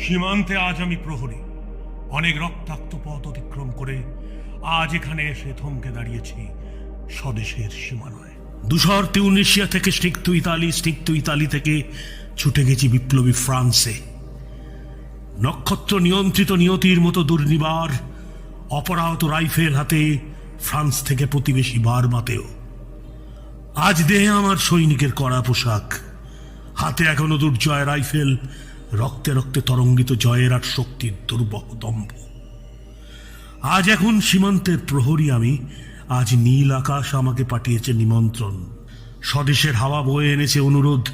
সীমান্তে আজ আমি প্রহরী। অনেক রক্তাক্ত পথ অতিক্রম করে আজ এখানে এসে থমকে দাঁড়িয়েছি স্বদেশের সীমানায়। ধূসর তিউনিসিয়া থেকে স্নিগ্ধ ইতালি থেকে ছুটে গেছি বিপ্লবী ফ্রান্সে। নক্ষত্র নিয়ন্ত্রিত নিয়তির মতো দুর্নিবার অপরাহত রাইফেল হাতে ফ্রান্স থেকে প্রতিবেশী বার্মাতেও। আজ দেহে আমার সৈনিকের কড়া পোশাক, হাতে এখনো দুর্জয় রাইফেল, রক্তে রক্তে তরঙ্গিত জয়ের আর শক্তির দুর্বহ দম্ভ। আজ এখন সীমান্তের প্রহরী আমি। আজ নীল আকাশ আমাকে পাঠিয়েছে নিমন্ত্রণ, স্বদেশের হাওয়া বয়ে এনেছে অনুরোধ,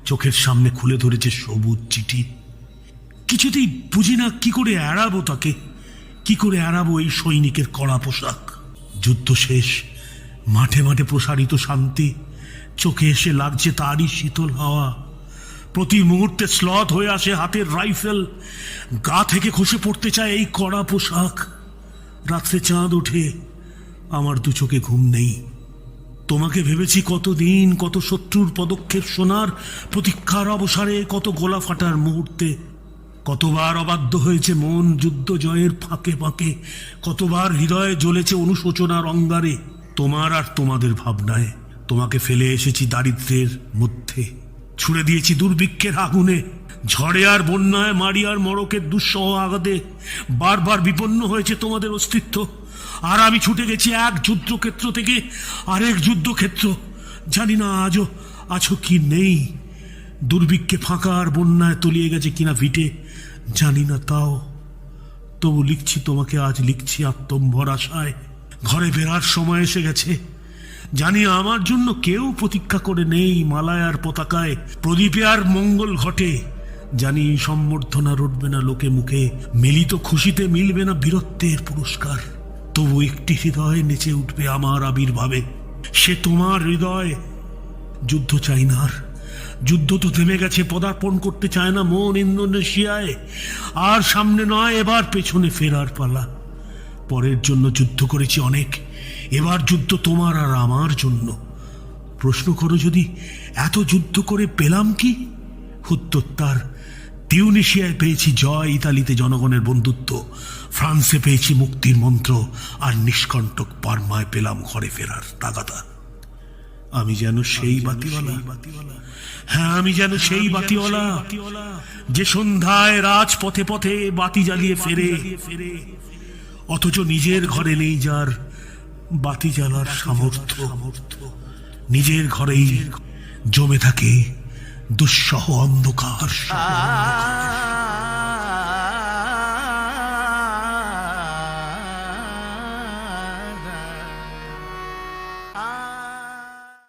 চোখের সামনে খুলে ধরেছে সবুজ চিঠি। কিছুতেই বুঝি না কি করে এড়াবো তাকে, কি করে এড়াবো এই সৈনিকের কড়া পোশাক। যুদ্ধ শেষ, মাঠে মাঠে প্রসারিত শান্তি, চোখে এসে লাগছে তারই শীতল হাওয়া। প্রতি মুহূর্তে স্লথ হয়ে আসে হাতের রাইফেল, গা থেকে খসে পড়তে চায় এই কড়া পোশাক। রাত্রে চাঁদ ওঠে, আমার দু চোখে ঘুম নেই। তোমাকে ভেবেছি কতদিন, কত শত্রুর পদক্ষেপ শোনার প্রতীক্ষার অবসরে, কত গোলা ফাটার মুহূর্তে। কতবার অবাধ্য হয়েছে মন যুদ্ধ জয়ের ফাঁকে ফাঁকে, কতবার হৃদয়ে জ্বলেছে অনুশোচনার অঙ্গারে। তোমার আর তোমাদের ভাবনায় তোমাকে ফেলে এসেছি দারিদ্র্যের মধ্যে, ছুড়ে দিয়েছি দুর্ভিক্ষের আগুনে, ঝড়ে আর বন্যায়, মারি আর মড়কের দুঃসহ আঘাতে। বারবার বিপন্ন হয়েছে তোমাদের অস্তিত্ব, আর আমি ছুটে গেছি এক যুদ্ধক্ষেত্র থেকে আরেক যুদ্ধক্ষেত্র। জানি না আজও আছো কি নেই, দুর্ভিক্ষে ফাঁকা আর বন্যায় তলিয়ে গেছে কিনা ভিটে, জানি না। তাও তবু লিখছি তোমাকে, আজ লিখছি আত্মম্ভর আশায়। ঘরে ফেরার সময় এসে গেছে, জানি আমার জন্য কেউ প্রতীক্ষা করে নেই মালায় আর পতাকায়, প্রদীপে আর মঙ্গল ঘটে। জানি সম্বর্ধনা রটবে না লোকে মুখে, মিলিত খুশিতে মিলবে না বীরত্বের পুরস্কার। তবু একটি হৃদয় নেচে উঠবে আমার আবির্ভাবে, সে তোমার হৃদয়। যুদ্ধ চাই না আর, যুদ্ধ তো থেমে গেছে, পদার্পণ করতে চায় না মন ইন্দোনেশিয়ায়। আর সামনে নয়, এবার পেছনে ফেরার পালা। পরের জন্য যুদ্ধ করেছি অনেক, এবার যুদ্ধ তোমার আর আমার জন্য। প্রশ্ন করো যদি এত যুদ্ধ করে পেলাম কি, উত্তর তার তিউনিসিয়ায় পেয়েছি জয়, ইতালিতে জনগণের বন্ধুত্ব, ফ্রান্সে পেয়েছি মুক্তির মন্ত্র, আর নিষ্কণ্টক বার্মায় পেলাম ঘরে ফেরার তাগাদা। আমি যেন সেই বাতিওয়ালা, হ্যাঁ আমি যেন সেই বাতিওয়ালা, যে সন্ধ্যায় রাজপথে পথে বাতি জ্বালিয়ে ফেরে, অথচ নিজের ঘরে নেই যার বাতি জ্বালার সামর্থ্য। নিজের ঘরেই জমে থাকে দুঃসহ অন্ধকার।